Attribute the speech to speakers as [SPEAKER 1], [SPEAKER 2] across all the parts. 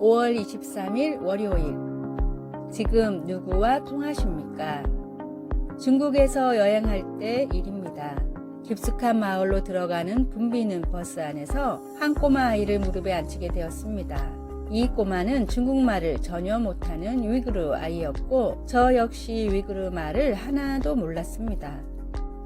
[SPEAKER 1] 5월 23일 월요일. 지금 누구와 통하십니까? 중국에서 여행할 때 일입니다. 깊숙한 마을로 들어가는 붐비는 버스 안에서 한 꼬마 아이를 무릎에 앉히게 되었습니다. 이 꼬마는 중국말을 전혀 못하는 위구르 아이였고 저 역시 위구르 말을 하나도 몰랐습니다.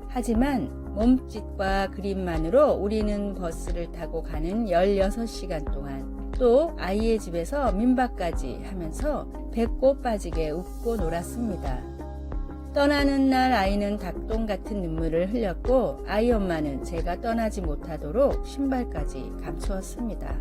[SPEAKER 1] 하지만 몸짓과 그림만으로 우리는 버스를 타고 가는 16시간 동안 또 아이의 집에서 민박까지 하면서 배꼽 빠지게 웃고 놀았습니다. 떠나는 날 아이는 닭똥 같은 눈물을 흘렸고 아이 엄마는 제가 떠나지 못하도록 신발까지 감추었습니다.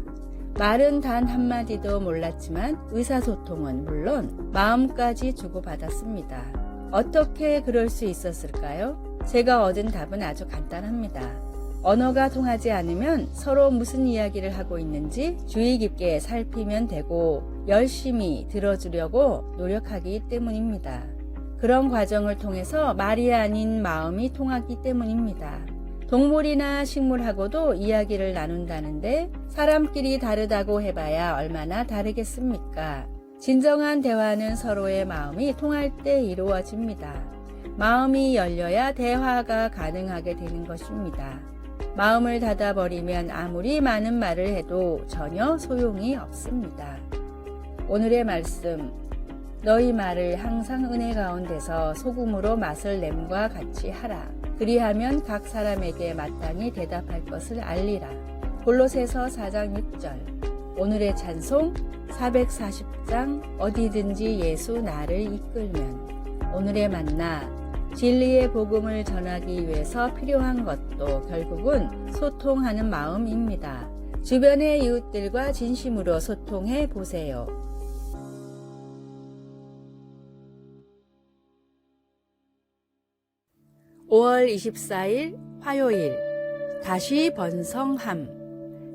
[SPEAKER 1] 말은 단 한마디도 몰랐지만 의사소통은 물론 마음까지 주고받았습니다. 어떻게 그럴 수 있었을까요? 제가 얻은 답은 아주 간단합니다. 언어가 통하지 않으면 서로 무슨 이야기를 하고 있는지 주의 깊게 살피면 되고 열심히 들어주려고 노력하기 때문입니다. 그런 과정을 통해서 말이 아닌 마음이 통하기 때문입니다. 동물이나 식물하고도 이야기를 나눈다는데 사람끼리 다르다고 해봐야 얼마나 다르겠습니까? 진정한 대화는 서로의 마음이 통할 때 이루어집니다. 마음이 열려야 대화가 가능하게 되는 것입니다. 마음을 닫아버리면 아무리 많은 말을 해도 전혀 소용이 없습니다. 오늘의 말씀, 너희 말을 항상 은혜 가운데서 소금으로 맛을 냄과 같이 하라. 그리하면 각 사람에게 마땅히 대답할 것을 알리라. 골로새서 4장 6절. 오늘의 찬송 440장 어디든지 예수 나를 이끌면. 오늘의 만나, 진리의 복음을 전하기 위해서 필요한 것도 결국은 소통하는 마음입니다. 주변의 이웃들과 진심으로 소통해 보세요. (5월 24일) 화요일. 다시 번성함.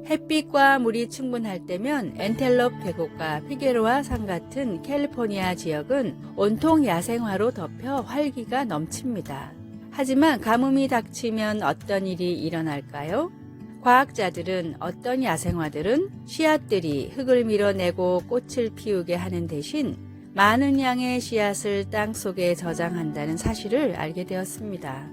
[SPEAKER 1] 햇빛과 물이 충분할 때면 엔텔롭 계곡과 피게로아 산 같은 캘리포니아 지역은 온통 야생화로 덮여 활기가 넘칩니다. 하지만 가뭄이 닥치면 어떤 일이 일어날까요? 과학자들은 어떤 야생화들은 씨앗들이 흙을 밀어내고 꽃을 피우게 하는 대신 많은 양의 씨앗을 땅 속에 저장한다는 사실을 알게 되었습니다.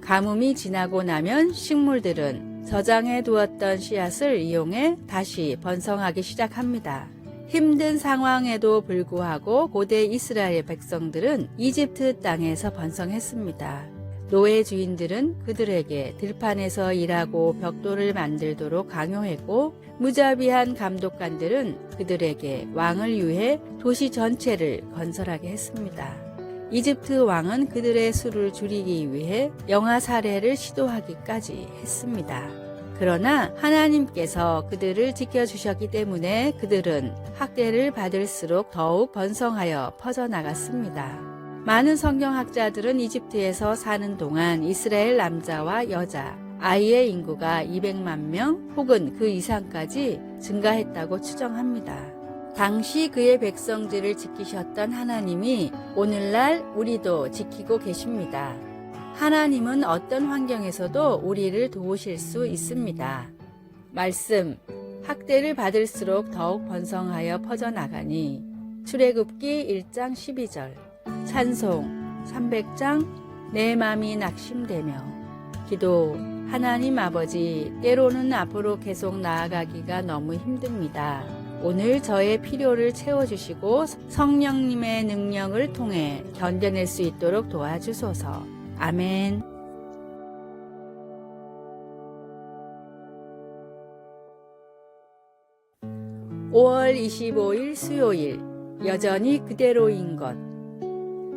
[SPEAKER 1] 가뭄이 지나고 나면 식물들은 저장해 두었던 씨앗을 이용해 다시 번성하기 시작합니다. 힘든 상황에도 불구하고 고대 이스라엘 백성들은 이집트 땅에서 번성했습니다. 노예 주인들은 그들에게 들판에서 일하고 벽돌을 만들도록 강요했고 무자비한 감독관들은 그들에게 왕을 위해 도시 전체를 건설하게 했습니다. 이집트 왕은 그들의 수를 줄이기 위해 영아 살해를 시도하기까지 했습니다. 그러나 하나님께서 그들을 지켜주셨기 때문에 그들은 학대를 받을수록 더욱 번성하여 퍼져나갔습니다. 많은 성경학자들은 이집트에서 사는 동안 이스라엘 남자와 여자, 아이의 인구가 200만 명 혹은 그 이상까지 증가했다고 추정합니다. 당시 그의 백성들을 지키셨던 하나님이 오늘날 우리도 지키고 계십니다. 하나님은 어떤 환경에서도 우리를 도우실 수 있습니다. 말씀, 학대를 받을수록 더욱 번성하여 퍼져나가니. 출애굽기 1장 12절. 찬송 300장 내 맘이 낙심되며. 기도, 하나님 아버지, 때로는 앞으로 계속 나아가기가 너무 힘듭니다. 오늘 저의 필요를 채워주시고 성령님의 능력을 통해 견뎌낼 수 있도록 도와주소서. 아멘. (5월 25일) 수요일. 여전히 그대로인 것.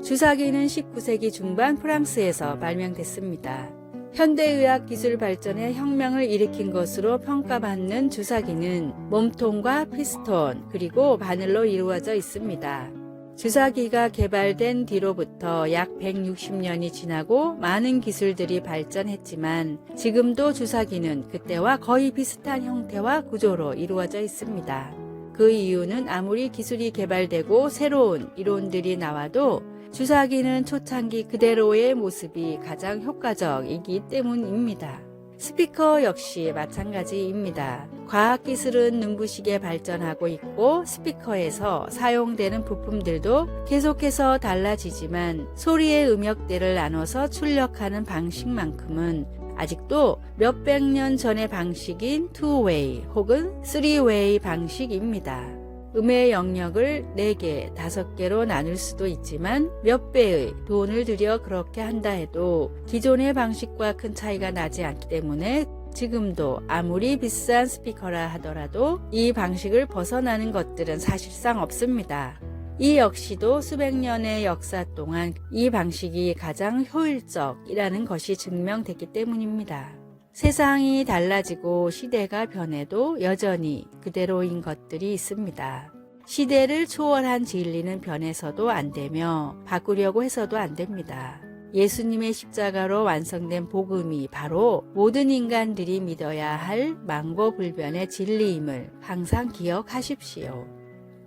[SPEAKER 1] 주사기는 19세기 중반 프랑스에서 발명됐습니다. 현대의학 기술 발전에 혁명을 일으킨 것으로 평가받는 주사기는 몸통과 피스톤 그리고 바늘로 이루어져 있습니다. 주사기가 개발된 뒤로부터 약 160년이 지나고 많은 기술들이 발전했지만 지금도 주사기는 그때와 거의 비슷한 형태와 구조로 이루어져 있습니다. 그 이유는 아무리 기술이 개발되고 새로운 이론들이 나와도 주사기는 초창기 그대로의 모습이 가장 효과적이기 때문입니다. 스피커 역시 마찬가지입니다. 과학기술은 눈부시게 발전하고 있고 스피커에서 사용되는 부품들도 계속해서 달라지지만 소리의 음역대를 나눠서 출력하는 방식만큼은 아직도 몇백 년 전의 방식인 투웨이 혹은 쓰리웨이 방식입니다. 음의 영역을 4개, 5개로 나눌 수도 있지만 몇 배의 돈을 들여 그렇게 한다 해도 기존의 방식과 큰 차이가 나지 않기 때문에 지금도 아무리 비싼 스피커라 하더라도 이 방식을 벗어나는 것들은 사실상 없습니다. 이 역시도 수백 년의 역사 동안 이 방식이 가장 효율적이라는 것이 증명됐기 때문입니다. 세상이 달라지고 시대가 변해도 여전히 그대로인 것들이 있습니다. 시대를 초월한 진리는 변해서도 안 되며 바꾸려고 해서도 안 됩니다. 예수님의 십자가로 완성된 복음이 바로 모든 인간들이 믿어야 할 망고불변의 진리임을 항상 기억하십시오.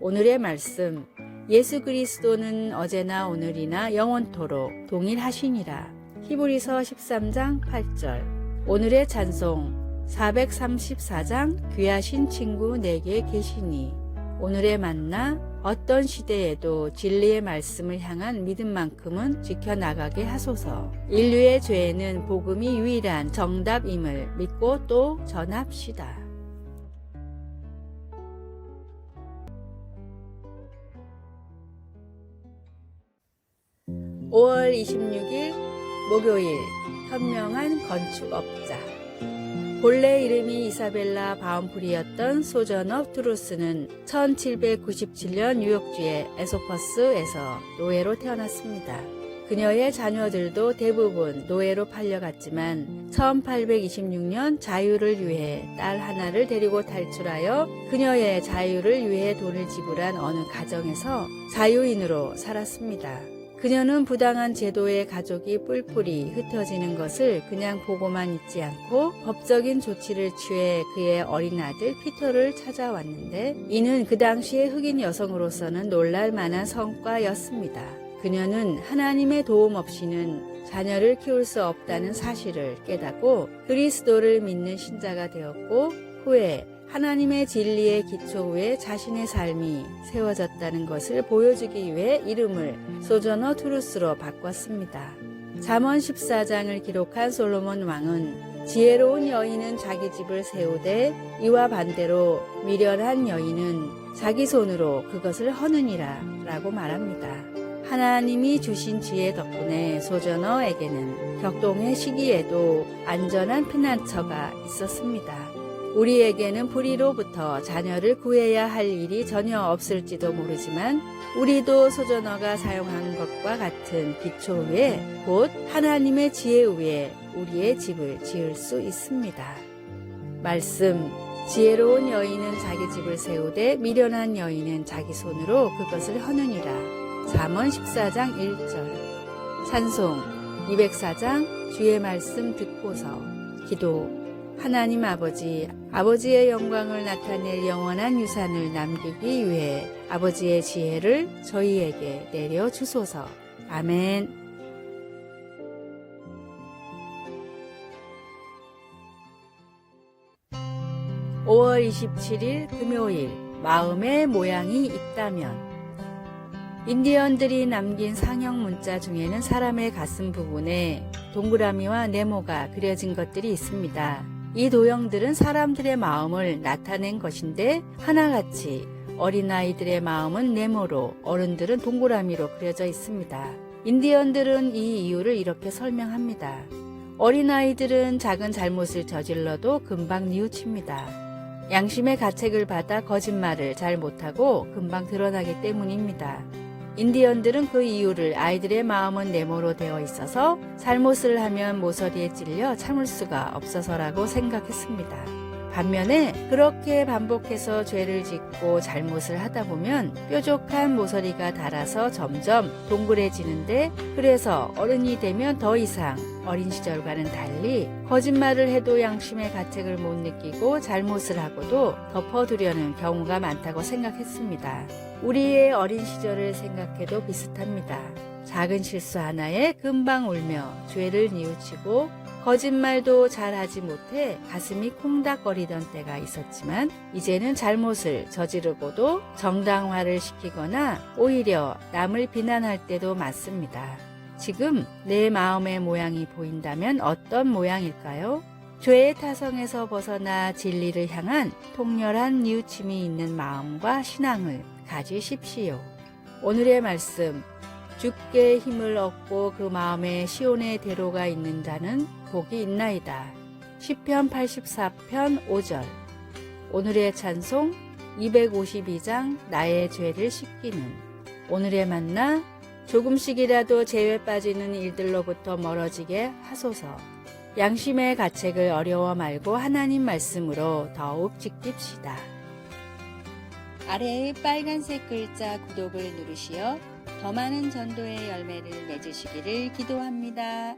[SPEAKER 1] 오늘의 말씀, 예수 그리스도는 어제나 오늘이나 영원토록 동일하시니라. 히브리서 13장 8절. 오늘의 찬송 434장 귀하신 친구 내게 계시니. 오늘의 만나 어떤 시대에도 진리의 말씀을 향한 믿음만큼은 지켜나가게 하소서. 인류의 죄에는 복음이 유일한 정답임을 믿고 또 전합시다. 5월 26일 목요일 현명한 건축업자. 본래 이름이 이사벨라 바움프리였던 소저너 투루스는 1797년 뉴욕주의 에소퍼스에서 노예로 태어났습니다. 그녀의 자녀들도 대부분 노예로 팔려갔지만 1826년 자유를 위해 딸 하나를 데리고 탈출하여 그녀의 자유를 위해 돈을 지불한 어느 가정에서 자유인으로 살았습니다. 그녀는 부당한 제도의 가족이 뿔뿔이 흩어지는 것을 그냥 보고만 있지 않고 법적인 조치를 취해 그의 어린 아들 피터를 찾아왔는데 이는 그 당시의 흑인 여성으로서는 놀랄 만한 성과였습니다. 그녀는 하나님의 도움 없이는 자녀를 키울 수 없다는 사실을 깨닫고 그리스도를 믿는 신자가 되었고 후에 하나님의 진리의 기초 위에 자신의 삶이 세워졌다는 것을 보여주기 위해 이름을 소저너 투루스로 바꿨습니다. 잠언 14장을 기록한 솔로몬 왕은 지혜로운 여인은 자기 집을 세우되 이와 반대로 미련한 여인은 자기 손으로 그것을 허느니라 라고 말합니다. 하나님이 주신 지혜 덕분에 소저너에게는 격동의 시기에도 안전한 피난처가 있었습니다. 우리에게는 불의로부터 자녀를 구해야 할 일이 전혀 없을지도 모르지만 우리도 소저너가 사용한 것과 같은 기초 위에 곧 하나님의 지혜 위에 우리의 집을 지을 수 있습니다. 말씀, 지혜로운 여인은 자기 집을 세우되 미련한 여인은 자기 손으로 그것을 허느니라. 잠언 14장 1절. 찬송 204장 주의 말씀 듣고서. 기도. 하나님 아버지의 영광을 나타낼 영원한 유산을 남기기 위해 아버지의 지혜를 저희에게 내려주소서. 아멘. (5월 27일) 금요일. 마음의 모양이 있다면. 인디언들이 남긴 상형 문자 중에는 사람의 가슴 부분에 동그라미와 네모가 그려진 것들이 있습니다. 이 도형들은 사람들의 마음을 나타낸 것인데 하나같이 어린아이들의 마음은 네모로 어른들은 동그라미로 그려져 있습니다. 인디언들은 이 이유를 이렇게 설명합니다. 어린아이들은 작은 잘못을 저질러도 금방 뉘우칩니다. 양심의 가책을 받아 거짓말을 잘 못하고 금방 드러나기 때문입니다. 인디언들은 그 이유를 아이들의 마음은 네모로 되어 있어서 잘못을 하면 모서리에 찔려 참을 수가 없어서라고 생각했습니다. 반면에 그렇게 반복해서 죄를 짓고 잘못을 하다 보면 뾰족한 모서리가 닳아서 점점 동그래지는데 그래서 어른이 되면 더 이상 어린 시절과는 달리 거짓말을 해도 양심의 가책을 못 느끼고 잘못을 하고도 덮어두려는 경우가 많다고 생각했습니다. 우리의 어린 시절을 생각해도 비슷합니다. 작은 실수 하나에 금방 울며 죄를 뉘우치고 거짓말도 잘하지 못해 가슴이 콩닥거리던 때가 있었지만 이제는 잘못을 저지르고도 정당화를 시키거나 오히려 남을 비난할 때도 많습니다. 지금 내 마음의 모양이 보인다면 어떤 모양일까요? 죄의 타성에서 벗어나 진리를 향한 통렬한 뉘우침이 있는 마음과 신앙을 가지십시오. 오늘의 말씀, 주께 힘을 얻고 그 마음에 시온의 대로가 있는 자는 복이 있나이다. 시편 84편 5절. 오늘의 찬송 252장 나의 죄를 씻기는. 오늘의 만나 조금씩이라도 죄에 빠지는 일들로부터 멀어지게 하소서. 양심의 가책을 어려워 말고 하나님 말씀으로 더욱 지킵시다. 아래의 빨간색 글자 구독을 누르시어 더 많은 전도의 열매를 맺으시기를 기도합니다.